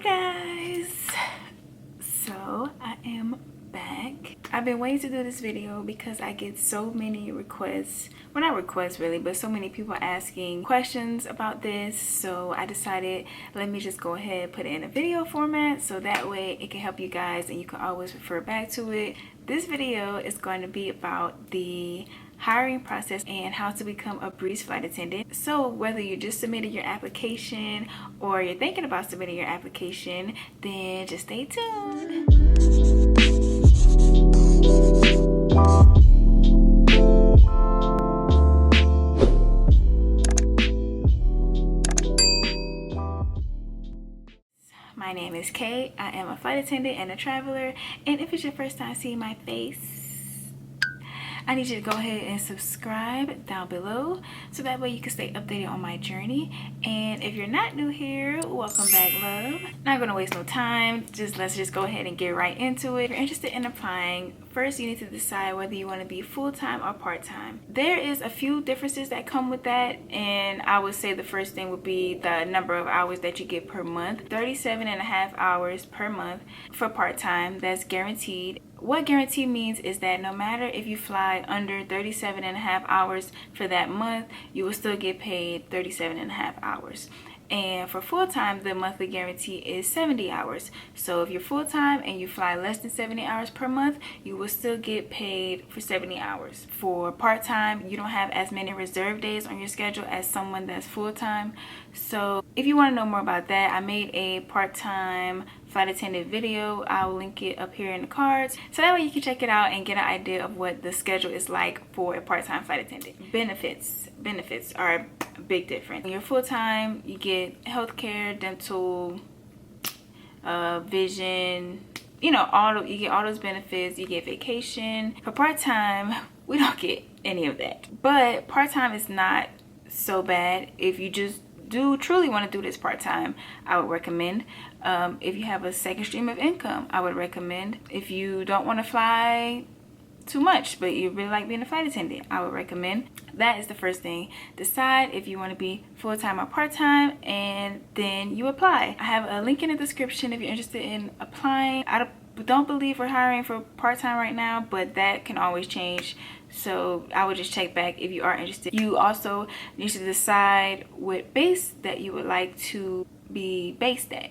guys, so I am back. I've been waiting to do this video because I get so many requests, well not requests really, but so many people asking questions about this. So I decided, let me just go ahead and put it in a video format so that way it can help you guys and you can always refer back to it. This video is going to be about the hiring process and how to become a breeze flight attendant. So whether you just submitted your application or you're thinking about submitting your application, then just stay tuned. My name is Kay. I am a flight attendant and a traveler, and if it's your first time seeing my face, I need you to go ahead and subscribe down below so that way you can stay updated on my journey. And if you're not new here, welcome back, love. Not gonna waste no time, let's just go ahead and get right into it. If you're interested in applying, first you need to decide whether you want to be full-time or part-time. There is a few differences that come with that, and I would say the first thing would be the number of hours that you get per month. 37.5 hours per month for part-time, that's guaranteed. What guarantee means is that no matter if you fly under 37.5 hours for that month, you will still get paid 37.5 hours. And for full-time, the monthly guarantee is 70 hours. So if you're full-time and you fly less than 70 hours per month, you will still get paid for 70 hours. For part-time, you don't have as many reserve days on your schedule as someone that's full-time. So if you want to know more about that, I made a part-time flight attendant video. I'll link it up here in the cards so that way you can check it out and get an idea of what the schedule is like for a part-time flight attendant. Benefits are a big difference. When you're full-time, you get healthcare, dental, vision, you get all those benefits. You get vacation. For part-time, we don't get any of that, but part-time is not so bad. If you just do truly want to do this part-time, I would recommend. If you have a second stream of income, I would recommend. If you don't want to fly too much but you really like being a flight attendant, I would recommend. That is the first thing. Decide if you want to be full-time or part-time, and then you apply. I have a link in the description if you're interested in applying. I don't believe we're hiring for part-time right now, but that can always change, so I would just check back if you are interested. You also need to decide what base that you would like to be based at.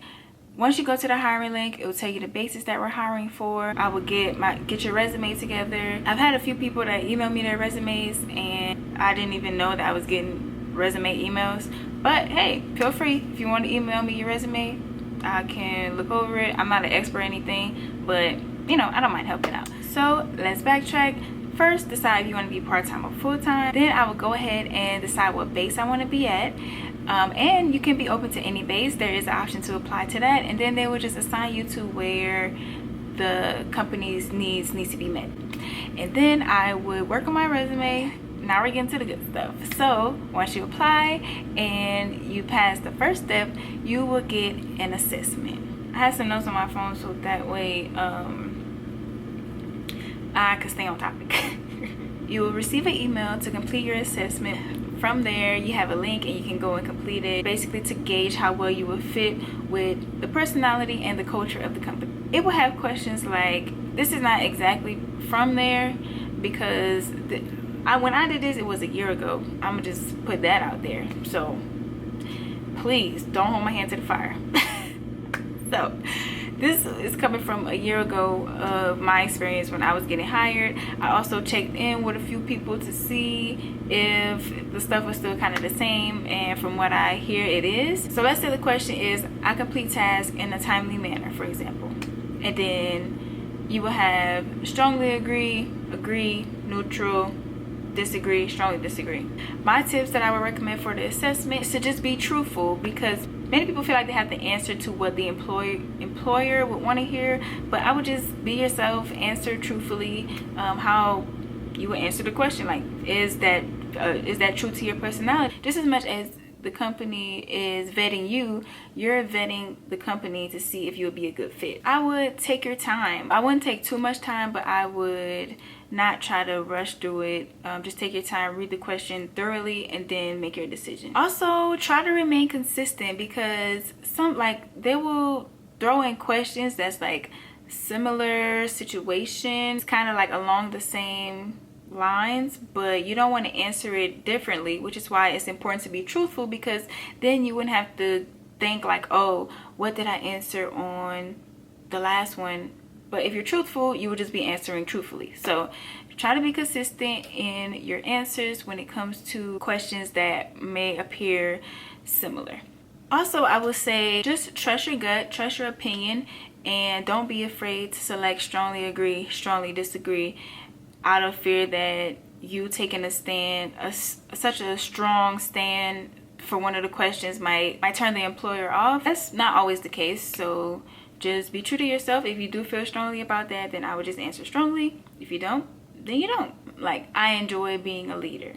Once you go to the hiring link, it will tell you the bases that we're hiring for. I would get your resume together. I've had a few people that email me their resumes and I didn't even know that I was getting resume emails. But hey, feel free. If you want to email me your resume, I can look over it. I'm not an expert or anything, but I don't mind helping out. So let's backtrack. First, decide if you want to be part-time or full-time. Then I will go ahead and decide what base I want to be at. And you can be open to any base. There is an option to apply to that, and then they will just assign you to where the company's needs to be met. And then I would work on my resume. Now we're getting to the good stuff. So once you apply and you pass the first step, you will get an assessment. I have some notes on my phone so that way I can stay on topic. You will receive an email to complete your assessment. From there, you have a link and you can go and complete it, basically to gauge how well you will fit with the personality and the culture of the company. It will have questions like, this is not exactly from there because when I did this, it was a year ago. I'm gonna just put that out there. So please don't hold my hand to the fire. So this is coming from a year ago of my experience when I was getting hired. I also checked in with a few people to see if the stuff was still kind of the same, and from what I hear, it is. So let's say the question is, I complete tasks in a timely manner, for example. And then you will have strongly agree, neutral, disagree, strongly disagree. My tips that I would recommend for the assessment is to just be truthful, because many people feel like they have to answer to what the employer would want to hear, but I would just be yourself, answer truthfully, how you would answer the question. Like, is that true to your personality? Just as much as the company is vetting you, you're vetting the company to see if you would be a good fit. I would take your time. I wouldn't take too much time, but I would not try to rush through it. Just take your time, read the question thoroughly, and then make your decision. Also, try to remain consistent, because there will throw in questions that's like similar situations, kind of like along the same lines, but you don't want to answer it differently, which is why it's important to be truthful, because then you wouldn't have to think like, oh, what did I answer on the last one? But if you're truthful, you would just be answering truthfully. So try to be consistent in your answers when it comes to questions that may appear similar. Also, I would say just trust your gut, trust your opinion, and don't be afraid to select strongly agree, strongly disagree, out of fear that you taking a stand, such a strong stand for one of the questions might turn the employer off. That's not always the case, so just be true to yourself. If you do feel strongly about that, then I would just answer strongly. If you don't, then you don't. Like, I enjoy being a leader.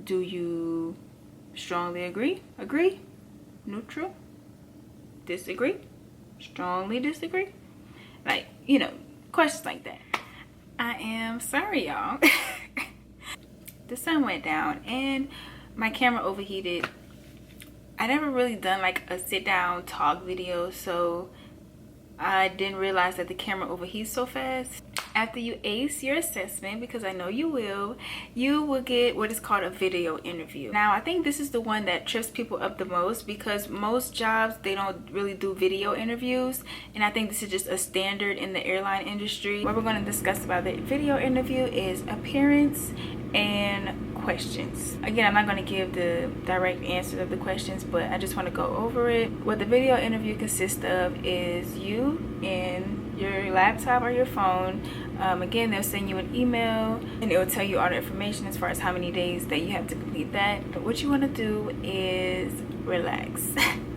Do you strongly agree? Agree? Neutral? Disagree? Strongly disagree? Like, you know, questions like that. I am sorry, y'all. The sun went down and my camera overheated. I never really done like a sit down talk video, so I didn't realize that the camera overheats so fast. After you ace your assessment, because I know you will get what is called a video interview. Now, I think this is the one that trips people up the most, because most jobs, they don't really do video interviews, and I think this is just a standard in the airline industry. What we're going to discuss about the video interview is appearance and questions. Again, I'm not going to give the direct answers of the questions, but I just want to go over it. What the video interview consists of is you and your laptop or your phone. Again, they'll send you an email and it will tell you all the information as far as how many days that you have to complete that. But what you want to do is relax.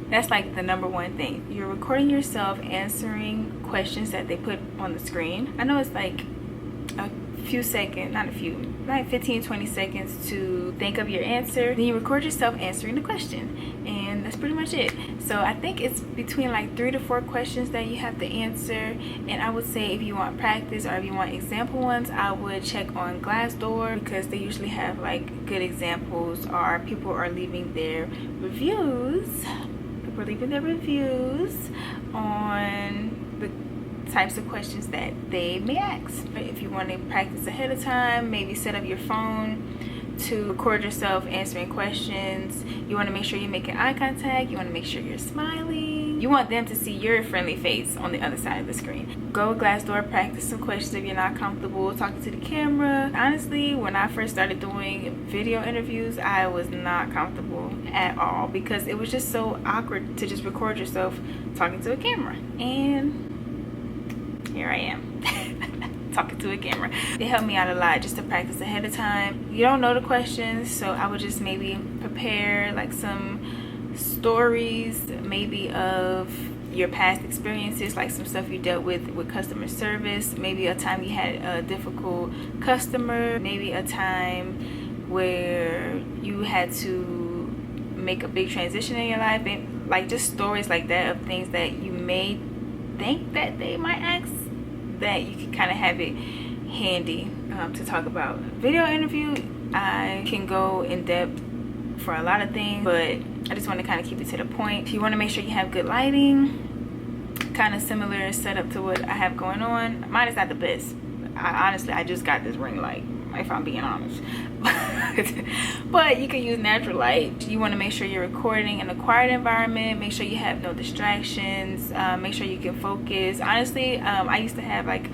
That's like the number one thing. You're recording yourself answering questions that they put on the screen. I know it's like a few seconds, not a few, like 15-20 seconds to think of your answer. Then you record yourself answering the question, and that's pretty much it. So I think it's between like 3 to 4 questions that you have to answer, and I would say if you want practice or if you want example ones, I would check on Glassdoor, because they usually have like good examples, or people are leaving their reviews on the types of questions that they may ask. If you want to practice ahead of time, maybe set up your phone to record yourself answering questions. You want to make sure you're making eye contact. You want to make sure you're smiling. You want them to see your friendly face on the other side of the screen. Go with Glassdoor, practice some questions if you're not comfortable talking to the camera. Honestly, when I first started doing video interviews, I was not comfortable at all, because it was just so awkward to just record yourself talking to a camera. And here I am talking to a camera. It helped me out a lot just to practice ahead of time. You don't know the questions, so I would just maybe prepare like some stories, maybe of your past experiences, like some stuff you dealt with customer service, maybe a time you had a difficult customer, maybe a time where you had to make a big transition in your life, and like just stories like that of things that you may think that they might ask, that you can kind of have it handy to talk about. Video interview, I can go in depth for a lot of things, but I just want to kind of keep it to the point. You want to make sure you have good lighting, kind of similar setup to what I have going on. Mine is not the best. Honestly, I just got this ring light, if I'm being honest. But you can use natural light. You want to make sure you're recording in a quiet environment. Make sure you have no distractions. Make sure you can focus. Honestly, I used to have like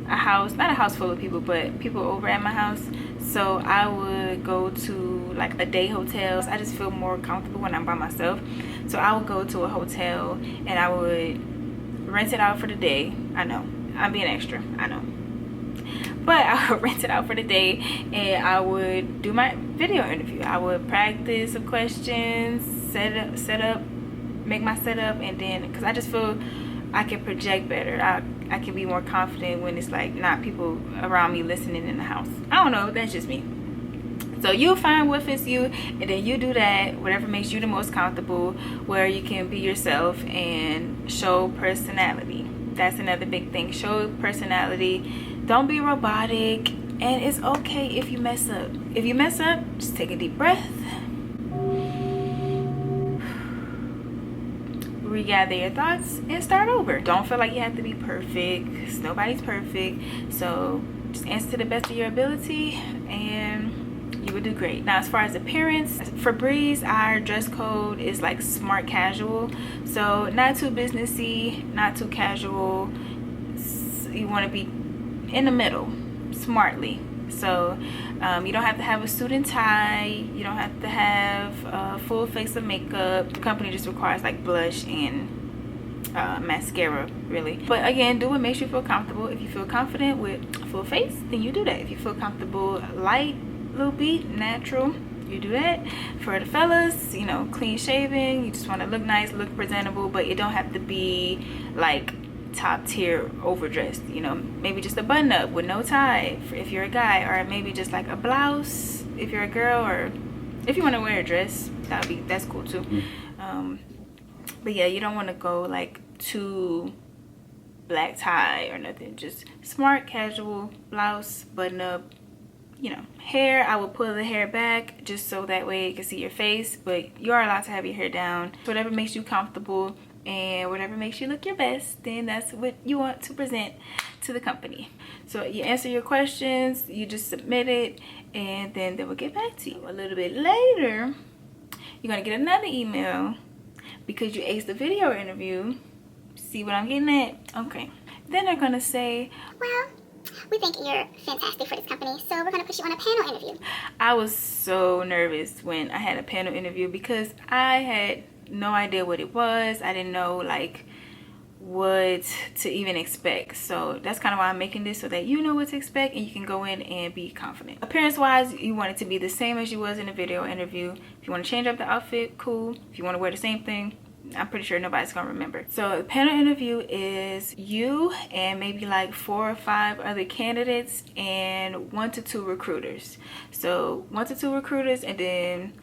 a house, not a house full of people, but people over at my house. So I would go to like a day hotel. I just feel more comfortable when I'm by myself. So I would go to a hotel and I would rent it out for the day. I know, I'm being extra, I know. But I would rent it out for the day and I would do my video interview. I would practice some questions, set up, make my setup, and then, because I just feel I can project better. I can be more confident when it's like not people around me listening in the house. I don't know, that's just me. So you'll find what fits you, and then you do that, whatever makes you the most comfortable, where you can be yourself and show personality. That's another big thing. Show personality. Don't be robotic, and it's okay if you mess up. If you mess up, just take a deep breath. regather your thoughts and start over. Don't feel like you have to be perfect, because nobody's perfect. So just answer to the best of your ability and you will do great. Now, as far as appearance, for Breeze, our dress code is like smart casual. So not too businessy, not too casual. You want to be in the middle, smartly. So you don't have to have a suit and tie. You don't have to have a full face of makeup. The company just requires like blush and mascara, really. But again, do what makes you feel comfortable. If you feel confident with a full face, then you do that. If you feel comfortable light, little beat, natural, you do that. For the fellas, you know, clean shaven. You just want to look nice, look presentable, but it don't have to be like top tier overdressed. You know, maybe just a button up with no tie if you're a guy, or maybe just like a blouse if you're a girl, or if you want to wear a dress, that's cool too. But yeah, you don't want to go like too black tie or nothing. Just smart casual blouse, button up. You know, hair, I will pull the hair back just so that way you can see your face, but you are allowed to have your hair down. Whatever makes you comfortable and whatever makes you look your best, then that's what you want to present to the company. So you answer your questions, you just submit it, and then they will get back to you. A little bit later, you're gonna get another email because you aced the video interview. See what I'm getting at? Okay. Then they're gonna say, well, we think you're fantastic for this company, so we're going to put you on a panel interview. I was so nervous when I had a panel interview because I had no idea what it was. I didn't know like what to even expect. So that's kind of why I'm making this, so that you know what to expect and you can go in and be confident. Appearance wise, you want it to be the same as you was in a video interview. If you want to change up the outfit, cool. If you want to wear the same thing, I'm pretty sure nobody's gonna remember. So the panel interview is you and maybe like 4 or 5 other candidates and 1 to 2 recruiters. So 1 to 2 recruiters and then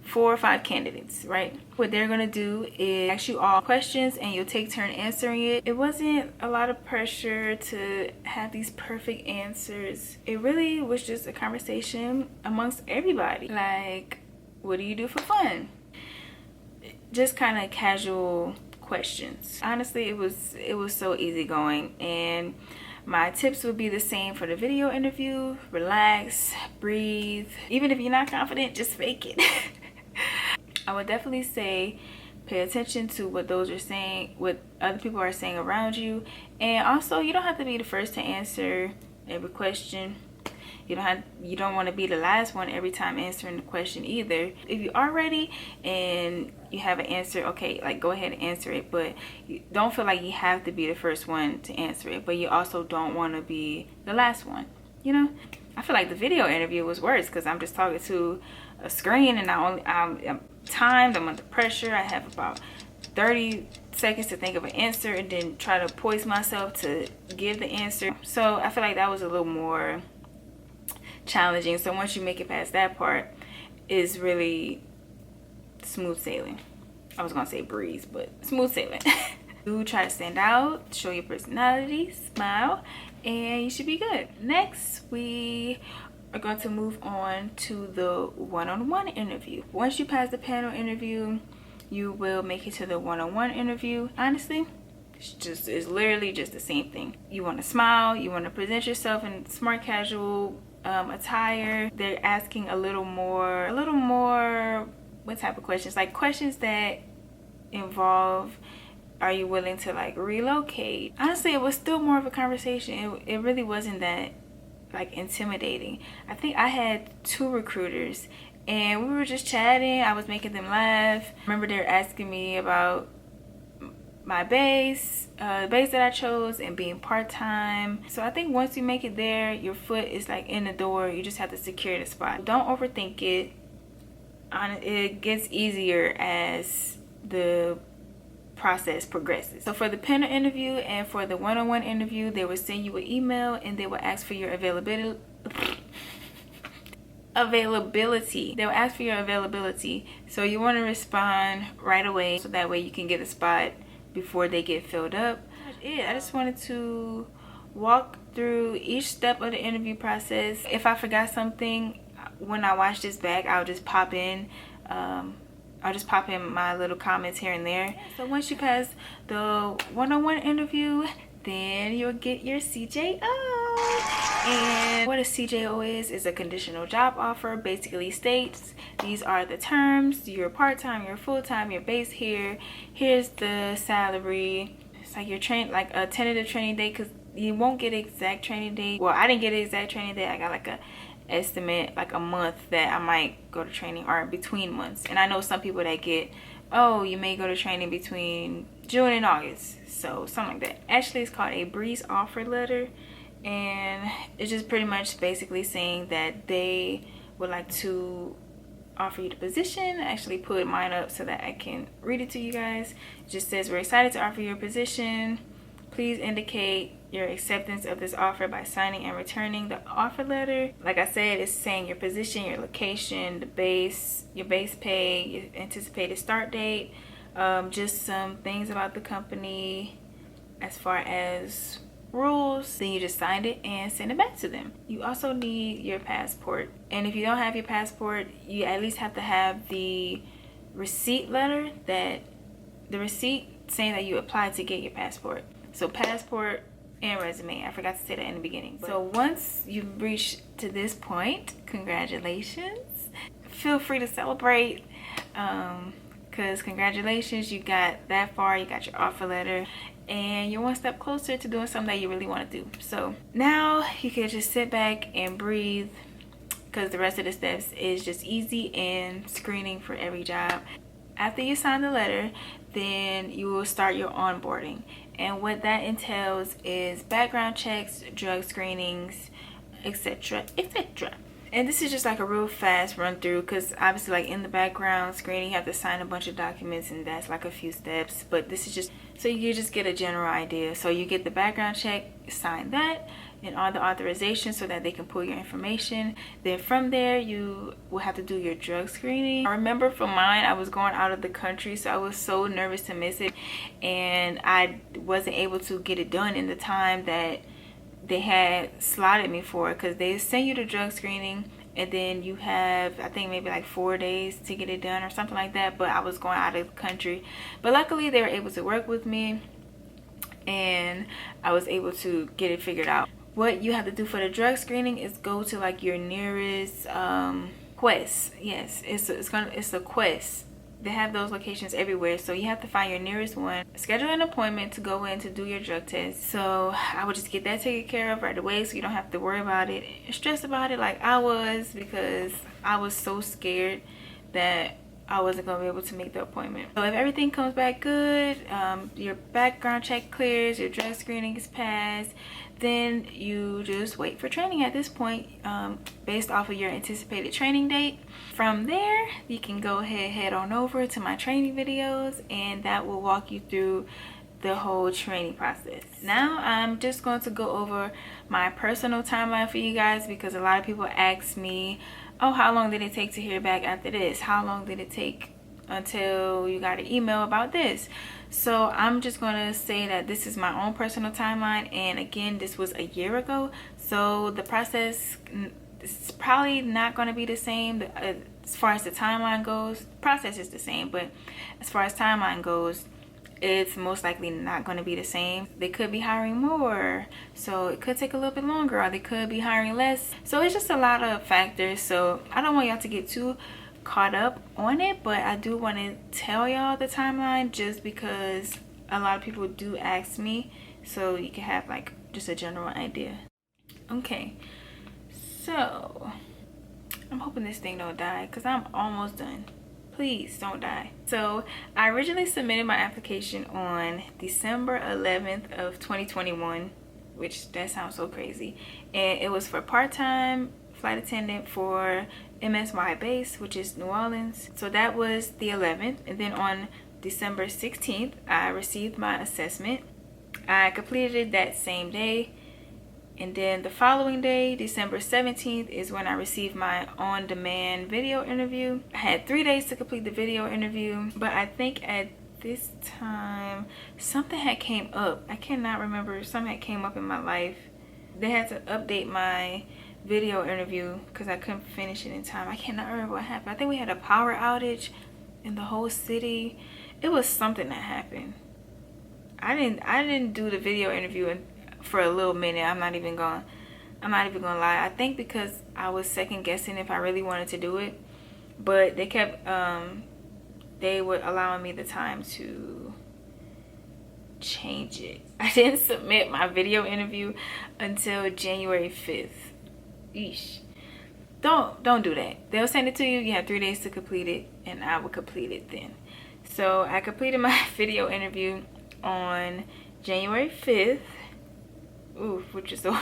4 or 5 candidates, right? What they're gonna do is ask you all questions and you'll take turn answering it. It wasn't a lot of pressure to have these perfect answers. It really was just a conversation amongst everybody. Like, what do you do for fun? Just kind of casual questions. Honestly, it was so easygoing, and my tips would be the same for the video interview. Relax, breathe. Even if you're not confident, just fake it. I would definitely say pay attention to what those are saying, what other people are saying around you, and also you don't have to be the first to answer every question. You don't want to be the last one every time answering the question either. If you are ready and you have an answer, okay, like go ahead and answer it, but you don't feel like you have to be the first one to answer it, but you also don't want to be the last one. You know, I feel like the video interview was worse because I'm just talking to a screen and I'm timed, I'm under pressure. I have about 30 seconds to think of an answer and then try to poise myself to give the answer. So I feel like that was a little more challenging. So once you make it past that part, is really smooth sailing. I was gonna say breeze, but smooth sailing. Do try to stand out, show your personality, smile, and you should be good. Next, we are going to move on to the one-on-one interview. Once you pass the panel interview, you will make it to the one-on-one interview. Honestly, it's literally just the same thing. You want to smile, you want to present yourself in smart casual attire. They're asking a little more, what type of questions? Like questions that involve, are you willing to like relocate? Honestly, it was still more of a conversation. It really wasn't that like intimidating. I think I had 2 recruiters and we were just chatting. I was making them laugh. I remember they were asking me about my base, the base that I chose, and being part-time. So I think once you make it there, your foot is like in the door. You just have to secure the spot. Don't overthink it. It gets easier as the process progresses. So for the panel interview and for the one-on-one interview, they will send you an email and they will ask for your availability. They will ask for your availability. So you want to respond right away so that way you can get a spot before they get filled up. I just wanted to walk through each step of the interview process. If I forgot something when I watch this back, I'll just pop in on I'll just pop in my little comments here and there. So once you pass the one-on-one interview, then you'll get your CJO. And what a CJO is a conditional job offer. Basically states these are the terms: you're part-time, you're full-time, you're based here, here's the salary. It's like your like a tentative training date, because you won't get an exact training date. Well, I didn't get an exact training date. I got like a estimate, like a month that I might go to training, or between months. And I know some people that get, oh, you may go to training between June and August, so something like that. Actually, it's called a Breeze offer letter, and it's just pretty much basically saying that they would like to offer you the position. I actually put mine up so that I can read it to you guys. It just says, we're excited to offer you a position. Please indicate your acceptance of this offer by signing and returning the offer letter. Like I said, it's saying your position, your location, your base pay, your anticipated start date, just some things about the company as far as rules. Then you just signed it and send it back to them. You also need your passport, and if you don't have your passport, you at least have to have the receipt letter, that the receipt saying that you applied to get your passport. So passport and resume. I forgot to say that in the beginning. So once you've reached to this point, congratulations. Feel free to celebrate, because congratulations, you got that far. You got your offer letter, and you're one step closer to doing something that you really want to do. So now you can just sit back and breathe, because the rest of the steps is just easy and screening for every job. After you sign the letter, then you will start your onboarding. And what that entails is background checks, drug screenings, etc., etc. And this is just like a real fast run through, because obviously, like, in the background screening, you have to sign a bunch of documents, and that's like a few steps. But this is just so you just get a general idea. So you get the background check, sign that, and all the authorizations so that they can pull your information. Then from there, you will have to do your drug screening. I remember for mine, I was going out of the country, so I was so nervous to miss it, and I wasn't able to get it done in the time that they had slotted me for, because they send you the drug screening, and then you have, I think, maybe like 4 days to get it done or something like that. But I was going out of the country, but luckily they were able to work with me, and I was able to get it figured out. What you have to do for the drug screening is go to like your nearest Quest. Yes, it's a Quest. They have those locations everywhere, so you have to find your nearest one, schedule an appointment to go in to do your drug test. So I would just get that taken care of right away, so you don't have to worry about it and stress about it like I was, because I was so scared that I wasn't going to be able to make the appointment. So if everything comes back good, your background check clears, your drug screening is passed, then you just wait for training at this point, based off of your anticipated training date. From there, you can go ahead, head on over to my training videos, and that will walk you through the whole training process. Now I'm just going to go over my personal timeline for you guys, because a lot of people ask me, oh, how long did it take to hear back after this? How long did it take until you got an email about this? So I'm just going to say that this is my own personal timeline, and again, this was a year ago, so the process is probably not going to be the same. As far as the timeline goes, the process is the same, but as far as timeline goes, it's most likely not going to be the same. They could be hiring more, so it could take a little bit longer, or they could be hiring less. So it's just a lot of factors, so I don't want y'all to get too caught up on it, but I do want to tell y'all the timeline, just because a lot of people do ask me, so you can have like just a general idea. Okay, so I'm hoping this thing don't die, because I'm almost done. Please don't die. So I originally submitted my application on December 11th of 2021, which that sounds so crazy, and it was for part-time flight attendant for MSY base, which is New Orleans. So that was the 11th, and then on December 16th I received my assessment. I completed it that same day, and then the following day, December 17th, is when I received my on-demand video interview. I had 3 days to complete the video interview, but I think at this time something had came up. I cannot remember. Something had came up in my life. They had to update my video interview because I couldn't finish it in time. I cannot remember what happened. I think we had a power outage, in the whole city. It was something that happened. I didn't do the video interview for a little minute. I'm not even gonna lie. I think because I was second guessing if I really wanted to do it, but they kept they were allowing me the time to change it. I didn't submit my video interview until January 5th. Eesh. Don't do that. They'll send it to you. You have 3 days to complete it, and I will complete it then. So I completed my video interview on January 5th. Ooh, which is a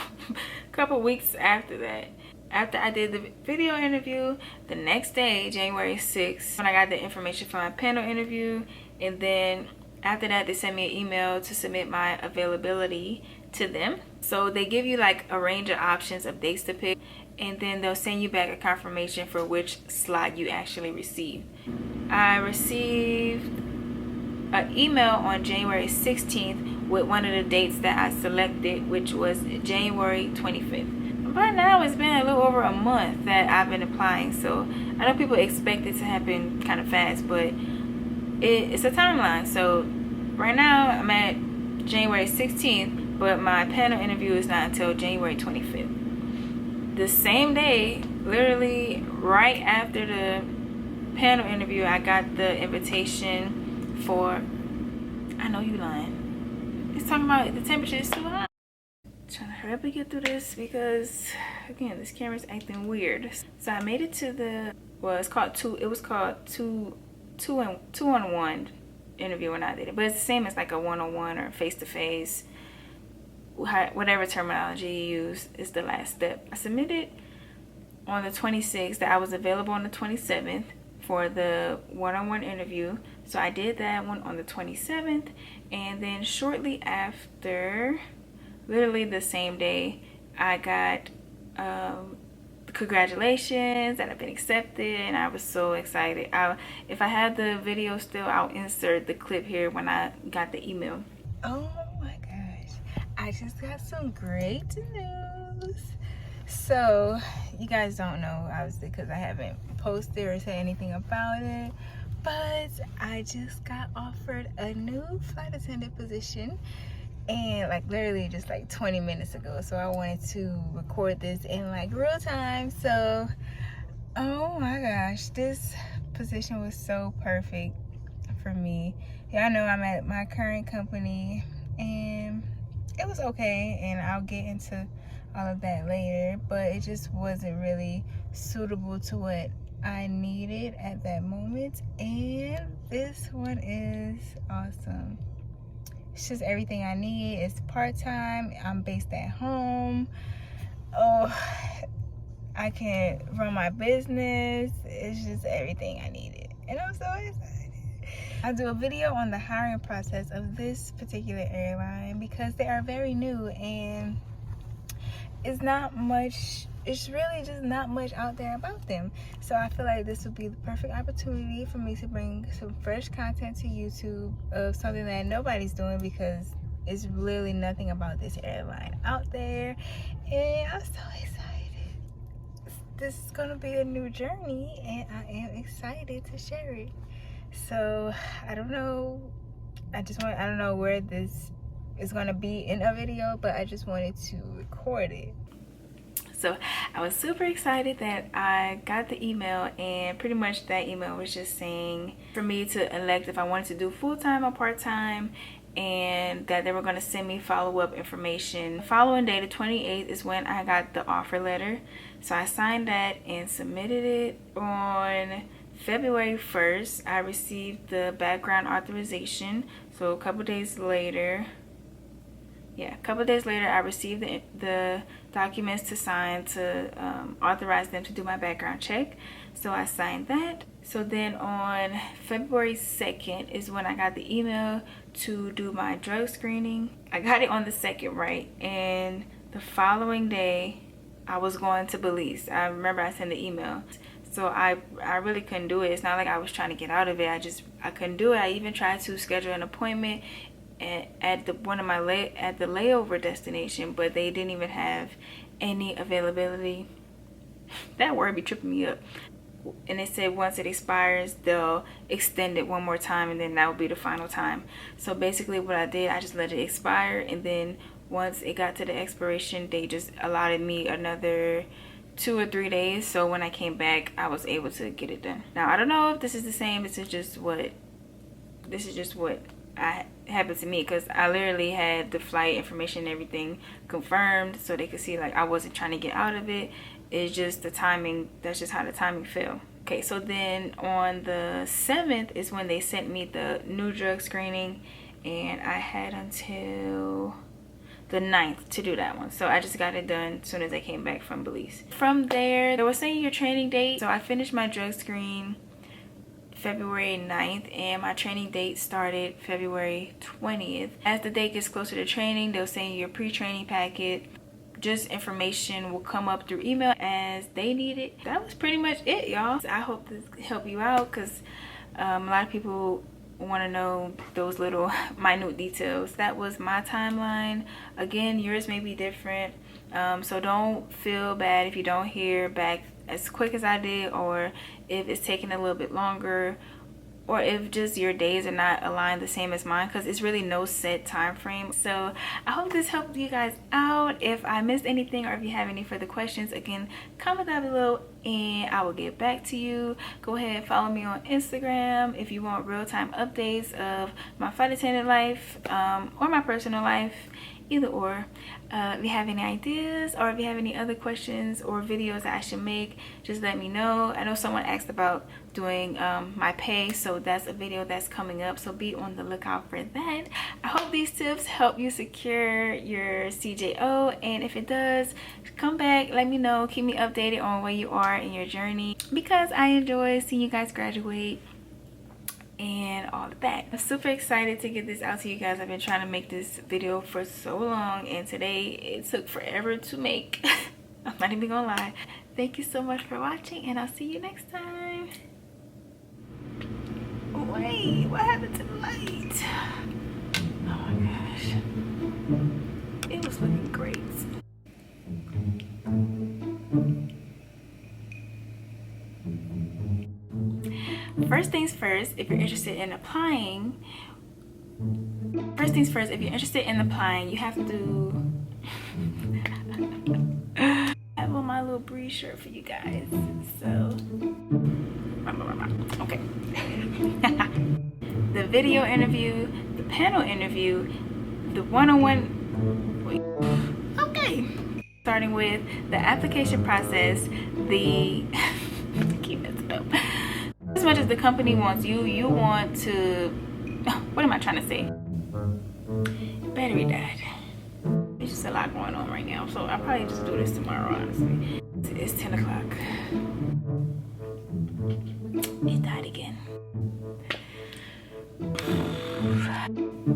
couple weeks after that. After I did the video interview, the next day, January 6th, when I got the information for my panel interview, and then after that, they sent me an email to submit my availability to them. So they give you like a range of options of dates to pick, and then they'll send you back a confirmation for which slot you actually received. I received an email on January 16th with one of the dates that I selected, which was January 25th. By now, it's been a little over a month that I've been applying, so I know people expect it to happen kind of fast, but it's a timeline. So right now, I'm at January 16th, but my panel interview is not until January 25th. The same day, literally right after the panel interview, I got the invitation for, I know you lying. It's talking about the temperature is too hot. Trying to hurry up and get through this because, again, this camera's acting weird. So I made it to the, well, it was called two-on-one interview when I did it, but it's the same as like a one-on-one or face-to-face. Whatever terminology you use is the last step. I submitted on the 26th that I was available on the 27th for the one-on-one interview. So I did that one on the 27th, and then shortly after, literally the same day, I got congratulations that I've been accepted, and I was so excited. If I had the video still, I'll insert the clip here when I got the email. Oh my gosh, I just got some great news. So you guys don't know, obviously, because I haven't posted or said anything about it, but I just got offered a new flight attendant position, and like literally just like 20 minutes ago. So I wanted to record this in like real time. So oh my gosh, this position was so perfect for me. Yeah, I know I'm at my current company and it was okay, and I'll get into all of that later, but it just wasn't really suitable to what I needed at that moment. And this one is awesome. It's just everything I need. It's part-time. I'm based at home. Oh, I can run my business. It's just everything I needed, and I'm so excited. I'll do a video on the hiring process of this particular airline because they are very new, and it's really just not much out there about them. So I feel like this would be the perfect opportunity for me to bring some fresh content to YouTube of something that nobody's doing, because it's really nothing about this airline out there, and I'm so excited. This is gonna be a new journey, and I am excited to share it. So I don't know, I don't know where this is gonna be in a video, but I just wanted to record it. So I was super excited that I got the email, and pretty much that email was just saying for me to elect if I wanted to do full-time or part-time, and that they were going to send me follow-up information. The following day, the 28th, is when I got the offer letter. So I signed that and submitted it. On February 1st, I received the background authorization. So a couple days later, I received the documents to sign to authorize them to do my background check. So I signed that. So then on February 2nd is when I got the email to do my drug screening. I got it on the 2nd, right? And the following day, I was going to Belize. I remember I sent the email. So I really couldn't do it. It's not like I was trying to get out of it. I couldn't do it. I even tried to schedule an appointment at the layover destination, but they didn't even have any availability. That word be tripping me up. and it said once it expires they'll extend it one more time, and then that will be the final time. So basically what I did, I just let it expire, and then once it got to the expiration, they just allotted me another 2 or 3 days. So when I came back, I was able to get it done. Now I don't know if this is the same. This is just what happened to me, because I literally had the flight information and everything confirmed, so they could see like I wasn't trying to get out of it. It's just the timing. That's just how the timing fell. Okay, so then on the 7th is when they sent me the new drug screening, and I had until the 9th to do that one. So I just got it done as soon as I came back from Belize. From there, they were saying your training date. So I finished my drug screen February 9th, and my training date started February 20th. As the date gets closer to training, they'll send you your pre-training packet. Just information will come up through email as they need it. That was pretty much it, y'all. I hope this helped you out, because a lot of people want to know those little minute details. That was my timeline. Again, yours may be different, so don't feel bad if you don't hear back as quick as I did, or if it's taking a little bit longer, or if just your days are not aligned the same as mine, because it's really no set time frame. So I hope this helped you guys out. If I missed anything, or if you have any further questions, again, comment down below and I will get back to you. Go ahead and follow me on Instagram if you want real-time updates of my flight attendant life, or my personal life, either or. If you have any ideas, or if you have any other questions or videos that I should make, just let me know. I know someone asked about doing my pay, so that's a video that's coming up, so be on the lookout for that. I hope these tips help you secure your CJO, and if it does, come back, let me know, keep me updated on where you are in your journey, because I enjoy seeing you guys graduate and all of that. I'm super excited to get this out to you guys. I've been trying to make this video for so long, and today it took forever to make. I'm not even gonna lie. Thank you so much for watching, and I'll see you next time. Wait, what happened to the light? Oh my gosh, it was looking great. First things first, if you're interested in applying, you have to I have on my little Bree shirt for you guys. So okay. The video interview, the panel interview, the one-on-one, wait, okay. Starting with the application process, the I keep messing up. As much as the company wants you, you want to, what am I trying to say? Battery died. There's just a lot going on right now, so I'll probably just do this tomorrow, honestly. It's 10 o'clock. It died again.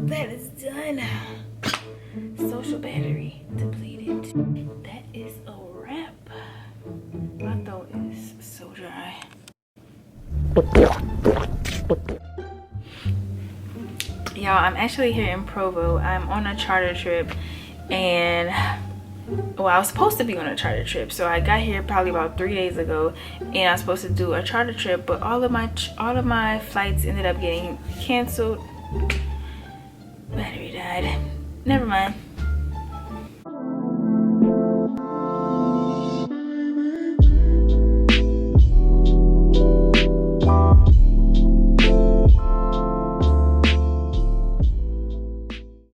That is done. Social battery depleted. That is a wrap. My throat is so dry. Y'all, I'm actually here in Provo. I'm on a charter trip, and well, I was supposed to be on a charter trip, so I got here probably about 3 days ago, and I was supposed to do a charter trip, but all of my flights ended up getting canceled. Battery died. Never mind.